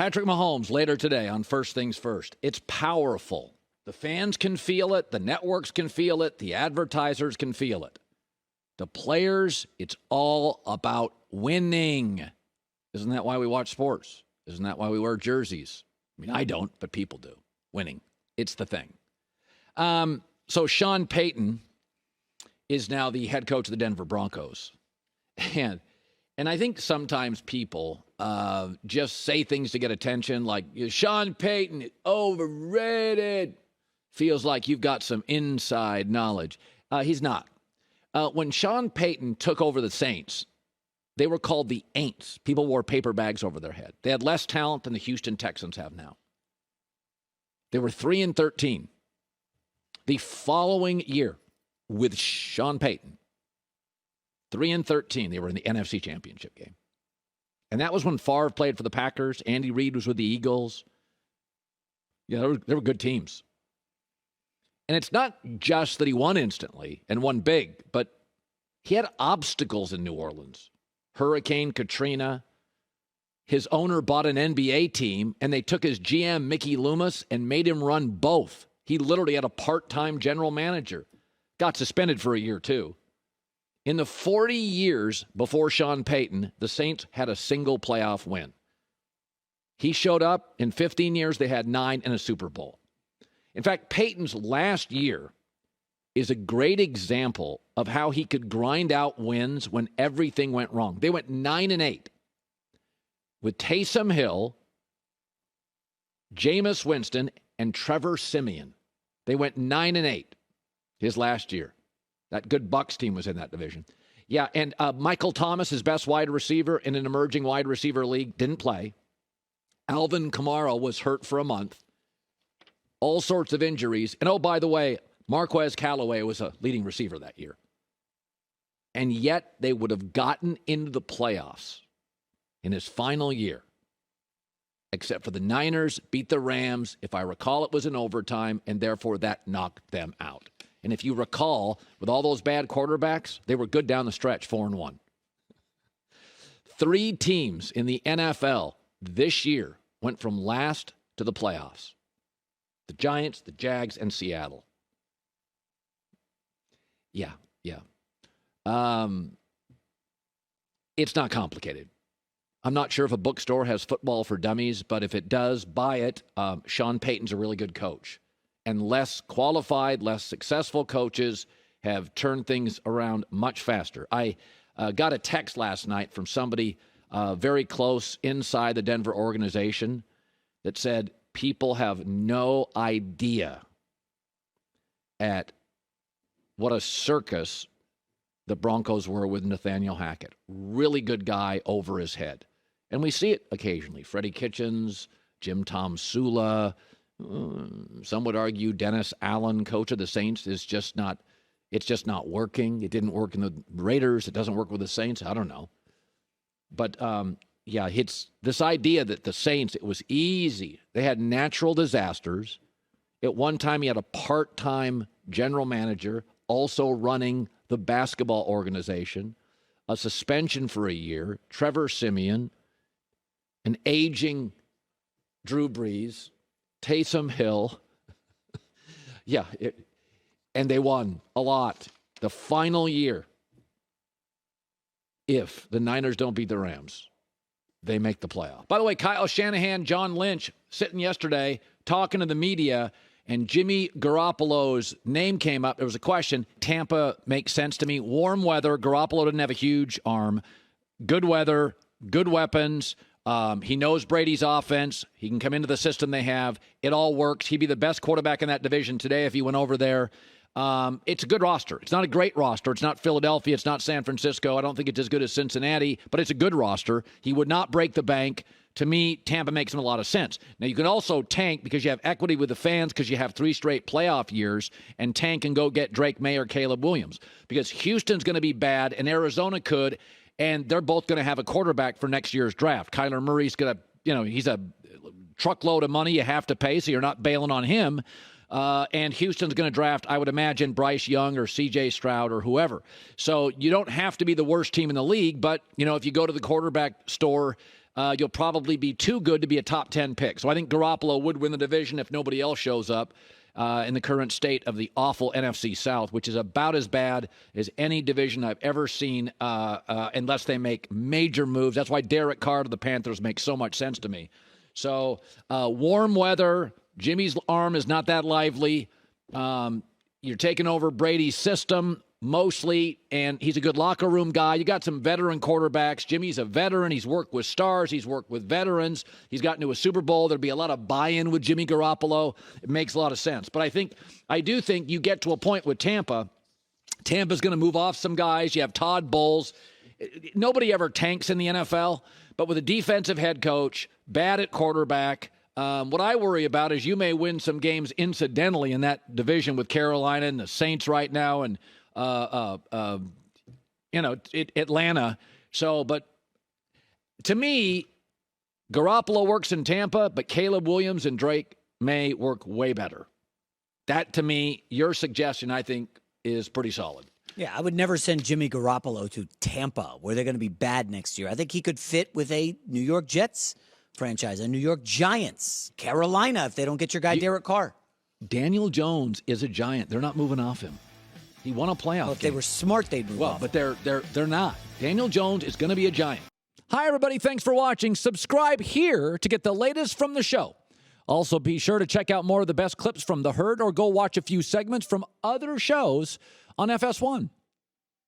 Patrick Mahomes later today on First Things First. It's powerful. The fans can feel it. The networks can feel it. The advertisers can feel it. The players, it's all about winning. Isn't that why we watch sports? Isn't that why we wear jerseys? I mean, I don't, but people do. Winning. It's the thing. So Sean Payton is now the head coach of the Denver Broncos. And I think sometimes people just say things to get attention, like, Sean Payton is overrated. Feels like you've got some inside knowledge. He's not. When Sean Payton took over the Saints, they were called the Aints. People wore paper bags over their head. They had less talent than the Houston Texans have now. They were 3-13. The following year, with Sean Payton, 3-13, they were in the NFC Championship game. And that was when Favre played for the Packers. Andy Reid was with the Eagles. Yeah, they were good teams. And it's not just that he won instantly and won big, but he had obstacles in New Orleans. Hurricane Katrina. His owner bought an NBA team, and they took his GM, Mickey Loomis, and made him run both. He literally had a part-time general manager. Got suspended for a year, too. In the 40 years before Sean Payton, the Saints had a single playoff win. He showed up. In 15 years, they had 9 and a Super Bowl. In fact, Payton's last year is a great example of how he could grind out wins when everything went wrong. They went 9-8 with Taysom Hill, Jameis Winston, and Trevor Siemian. They went 9-8 his last year. That good Bucs team was in that division. Yeah, and Michael Thomas, his best wide receiver in an emerging wide receiver league, didn't play. Alvin Kamara was hurt for a month. All sorts of injuries. And, oh, by the way, Marquez Callaway was a leading receiver that year. And yet they would have gotten into the playoffs in his final year, except for the Niners beat the Rams. If I recall, it was in overtime, and therefore that knocked them out. And if you recall, with all those bad quarterbacks, they were good down the stretch, 4-1. 3 teams in the NFL this year went from last to the playoffs. The Giants, the Jags, and Seattle. Yeah. It's not complicated. I'm not sure if a bookstore has football for dummies, but if it does, buy it. Sean Payton's a really good coach. And less qualified, less successful coaches have turned things around much faster. I got a text last night from somebody very close inside the Denver organization that said people have no idea at what a circus the Broncos were with Nathaniel Hackett. Really good guy over his head. And we see it occasionally. Freddie Kitchens, Jim Tom Sula, some would argue Dennis Allen, coach of the Saints, it's just not working. It didn't work in the Raiders. It doesn't work with the Saints. I don't know. But, it's this idea that the Saints, it was easy. They had natural disasters. At one time, he had a part-time general manager also running the basketball organization, a suspension for a year, Trevor Siemian, an aging Drew Brees, Taysom Hill. And they won a lot. The final year, if the Niners don't beat the Rams, they make the playoff. By the way, Kyle Shanahan, John Lynch, sitting yesterday talking to the media, and Jimmy Garoppolo's name came up. There was a question. Tampa makes sense to me. Warm weather. Garoppolo didn't have a huge arm. Good weather, good weapons. He knows Brady's offense. He can come into the system they have. It all works. He'd be the best quarterback in that division today if he went over there. It's a good roster. It's not a great roster. It's not Philadelphia. It's not San Francisco. I don't think it's as good as Cincinnati, but it's a good roster. He would not break the bank. To me, Tampa makes him a lot of sense. Now, you can also tank because you have equity with the fans because you have 3 straight playoff years, and tank and go get Drake May or Caleb Williams because Houston's going to be bad and Arizona could, and they're both going to have a quarterback for next year's draft. Kyler Murray's going to, he's a truckload of money you have to pay, so you're not bailing on him. And Houston's going to draft, I would imagine, Bryce Young or C.J. Stroud or whoever. So you don't have to be the worst team in the league, but, if you go to the quarterback store you'll probably be too good to be a top 10 pick. So I think Garoppolo would win the division if nobody else shows up in the current state of the awful NFC South, which is about as bad as any division I've ever seen unless they make major moves. That's why Derek Carr to the Panthers makes so much sense to me. So warm weather, Jimmy's arm is not that lively. You're taking over Brady's system mostly, and he's a good locker room guy. You got some veteran quarterbacks. Jimmy's a veteran. He's worked with stars. He's worked with veterans. He's gotten to a Super Bowl. There'd be a lot of buy-in with Jimmy Garoppolo. It makes a lot of sense. But I do think you get to a point with Tampa. Tampa's going to move off some guys. You have Todd Bowles. Nobody ever tanks in the NFL, but with a defensive head coach, bad at quarterback, what I worry about is you may win some games incidentally in that division with Carolina and the Saints right now and Atlanta. So, but to me, Garoppolo works in Tampa, but Caleb Williams and Drake may work way better. That, to me, your suggestion, I think, is pretty solid. Yeah, I would never send Jimmy Garoppolo to Tampa, where they're going to be bad next year. I think he could fit with a New York Jets franchise, a New York Giants, Carolina, if they don't get your guy Derek Carr. Daniel Jones is a Giant. They're not moving off him. He won a playoff game. If they were smart, they'd move off. But they're not. Daniel Jones is going to be a Giant. Hi, everybody. Thanks for watching. Subscribe here to get the latest from the show. Also, be sure to check out more of the best clips from The Herd or go watch a few segments from other shows on FS1.